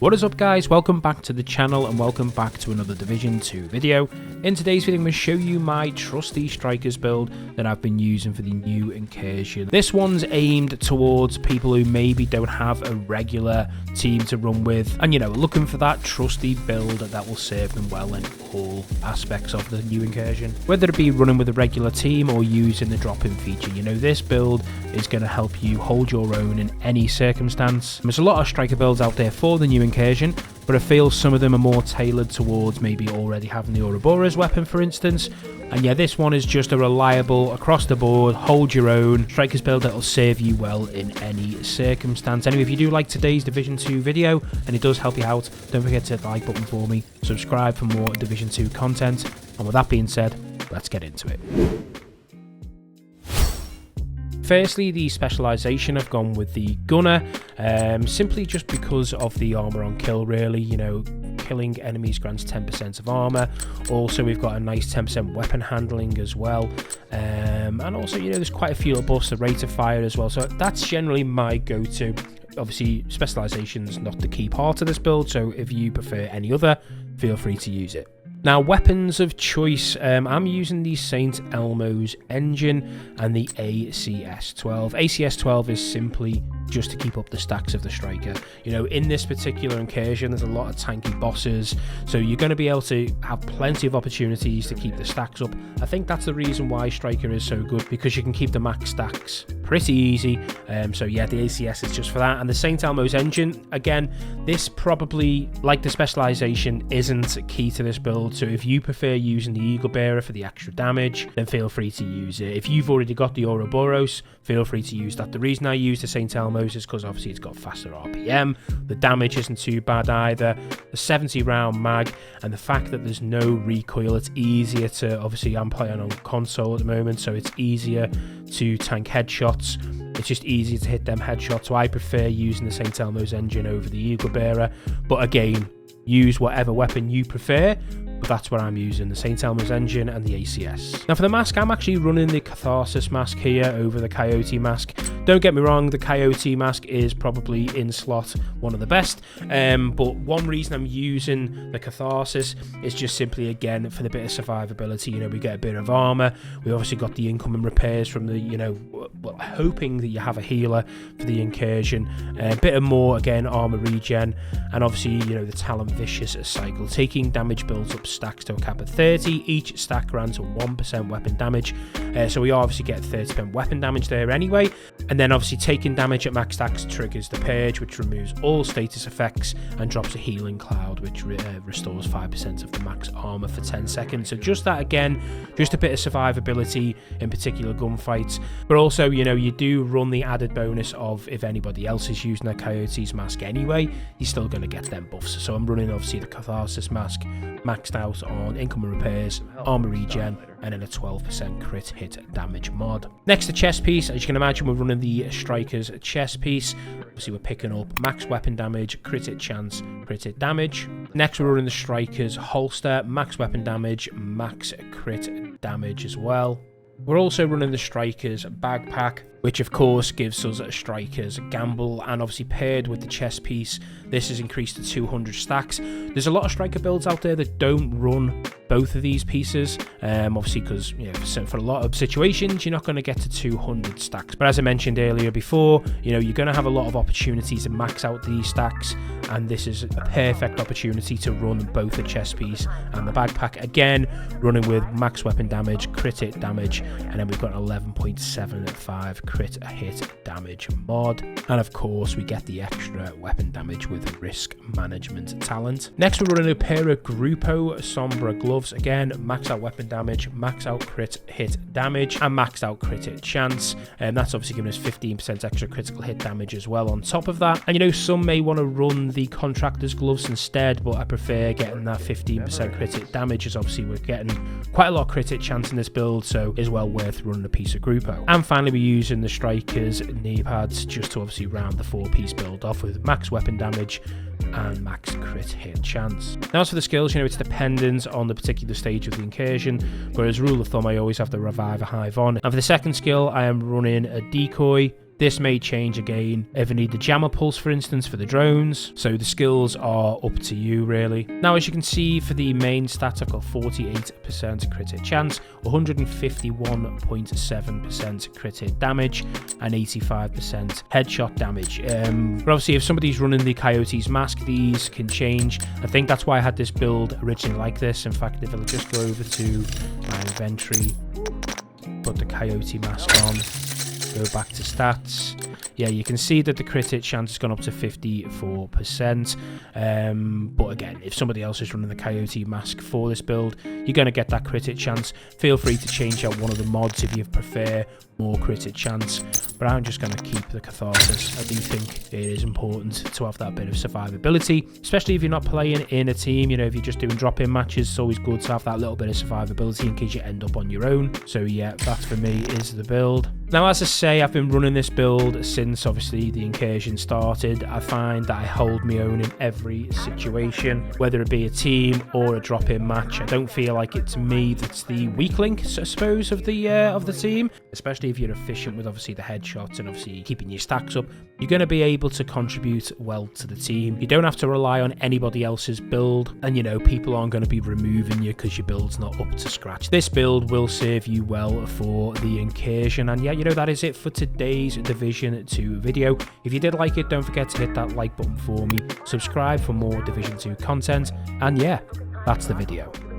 What is up, guys? Welcome back to the channel and welcome back to another Division 2 video. In today's video I'm going to show you my trusty strikers build that I've been using for the new Incursion. This one's aimed towards people who maybe don't have a regular team to run with and, you know, looking for that trusty build that will serve them well in all aspects of the new Incursion. Whether it be running with a regular team or using the drop-in feature, you know, this build is going to help you hold your own in any circumstance. There's a lot of striker builds out there for the new Incursion, but I feel some of them are more tailored towards maybe already having the Ouroboros weapon, for instance. And yeah, this one is just a reliable, across the board, hold your own strikers build that will serve you well in any circumstance. Anyway, if you do like today's Division 2 video and it does help you out, don't forget to hit the like button for me, subscribe for more Division 2 content, and with that being said, let's get into it. Firstly, the specialization, I've gone with the gunner, simply just because of the armor on kill, really. You know, killing enemies grants 10% of armor. Also, we've got a nice 10% weapon handling as well. And also, you know, there's quite a few buffs, the rate of fire as well. So that's generally my go-to. Obviously, specialization's not the key part of this build, so if you prefer any other, feel free to use it. Now, weapons of choice, I'm using the St. Elmo's engine and the ACS-12. ACS-12 is simply just to keep up the stacks of the striker. You know, in this particular Incursion, there's a lot of tanky bosses, so you're going to be able to have plenty of opportunities to keep the stacks up. I think that's the reason why striker is so good, because you can keep the max stacks pretty easy. So yeah, the ACS is just for that. And the St. Elmo's engine, again, this probably, like the specialization, isn't key to this build. So if you prefer using the Eagle Bearer for the extra damage, then feel free to use it. If you've already got the Ouroboros, feel free to use that. The reason I use the St. Elmo's is because obviously it's got faster RPM, the damage isn't too bad either, the 70 round mag, and the fact that there's no recoil. It's easier to, obviously I'm playing on console at the moment, so it's easier to tank headshots. It's just easier to hit them headshots, so I prefer using the St. Elmo's engine over the Eagle Bearer. But again, use whatever weapon you prefer, but that's what I'm using, the St. Elmo's engine and the ACS. Now for the mask, I'm actually running the Catharsis mask here over the Coyote mask. Don't get me wrong, the Coyote mask is probably in slot one of the best, but one reason I'm using the Catharsis is just simply, again, for the bit of survivability. You know, we get a bit of armor, we obviously got the incoming repairs from the, you know, well, hoping that you have a healer for the Incursion, a bit of more, again, armor regen, and obviously, you know, the Talon Vicious cycle. Taking damage builds up stacks to a cap of 30, each stack grants 1% weapon damage, so we obviously get 30% weapon damage there anyway. And then obviously taking damage at max stacks triggers the Purge, which removes all status effects and drops a healing cloud, which restores 5% of the max armor for 10 seconds. So just that, again, just a bit of survivability in particular gunfights. But also, you know, you do run the added bonus of, if anybody else is using their Coyote's mask anyway, you're still going to get them buffs. So I'm running obviously the Catharsis mask maxed out on incoming repairs, armor regen, and then a 12% crit hit damage mod. Next, the chest piece. As you can imagine, we're running the Striker's chest piece. Obviously, we're picking up max weapon damage, crit hit chance, crit hit damage. Next, we're running the Striker's holster, max weapon damage, max crit damage as well. We're also running the Striker's backpack, which of course gives us a Striker's gamble, and obviously paired with the chest piece, this is increased to 200 stacks. There's a lot of striker builds out there that don't run both of these pieces, obviously because, you know, for a lot of situations you're not going to get to 200 stacks. But as I mentioned earlier before, you know, you're going to have a lot of opportunities to max out these stacks, and this is a perfect opportunity to run both the chest piece and the backpack. Again, running with max weapon damage, crit hit damage, and then we've got 11.75 crit hit damage mod, and of course we get the extra weapon damage with risk management talent. Next, we're running a pair of Grupo Sombra gloves. Again, max out weapon damage, max out crit hit damage, and maxed out crit hit chance, and that's obviously giving us 15% extra critical hit damage as well on top of that. And you know, some may want to run the Contractor's gloves instead, but I prefer getting that 15% crit hit damage, as obviously we're getting quite a lot of crit hit chance in this build, so it's well worth running a piece of Grupo. And finally, we're using the Striker's knee pads just to obviously round the 4-piece build off with max weapon damage and max crit hit chance. Now as for the skills, you know, it's dependent on the particular stage of the Incursion, whereas rule of thumb, I always have the Reviver Hive on. And for the second skill, I am running a Decoy, This may change again if I need the jammer pulse, for instance, for the drones. So the skills are up to you, really. Now, as you can see, for the main stats, I've got 48% crit hit chance, 151.7% crit hit damage, and 85% headshot damage. But obviously, if somebody's running the Coyote's mask, these can change. I think that's why I had this build originally like this. In fact, if I'll just go over to my inventory, put the Coyote mask on, go back to stats. Yeah, you can see that the crit hit chance has gone up to 54%. But again, if somebody else is running the Coyote mask for this build, you're going to get that crit hit chance. Feel free to change out one of the mods if you prefer more crit hit chance. But I'm just going to keep the Catharsis. I do think it is important to have that bit of survivability, especially if you're not playing in a team. You know, if you're just doing drop-in matches, it's always good to have that little bit of survivability in case you end up on your own. So yeah, that for me is the build. Now, as I say, I've been running this build since obviously the Incursion started. I find that I hold my own in every situation, whether it be a team or a drop-in match. I don't feel like it's me that's the weak link, I suppose, of the team, especially if you're efficient with obviously the headshots and obviously keeping your stacks up. You're going to be able to contribute well to the team. You don't have to rely on anybody else's build, and you know, people aren't going to be removing you because your build's not up to scratch. This build will serve you well for the Incursion. And yeah, you know, that is it for today's Division 2 video. If you did like it, don't forget to hit that like button for me, subscribe for more Division 2 content, and yeah, that's the video.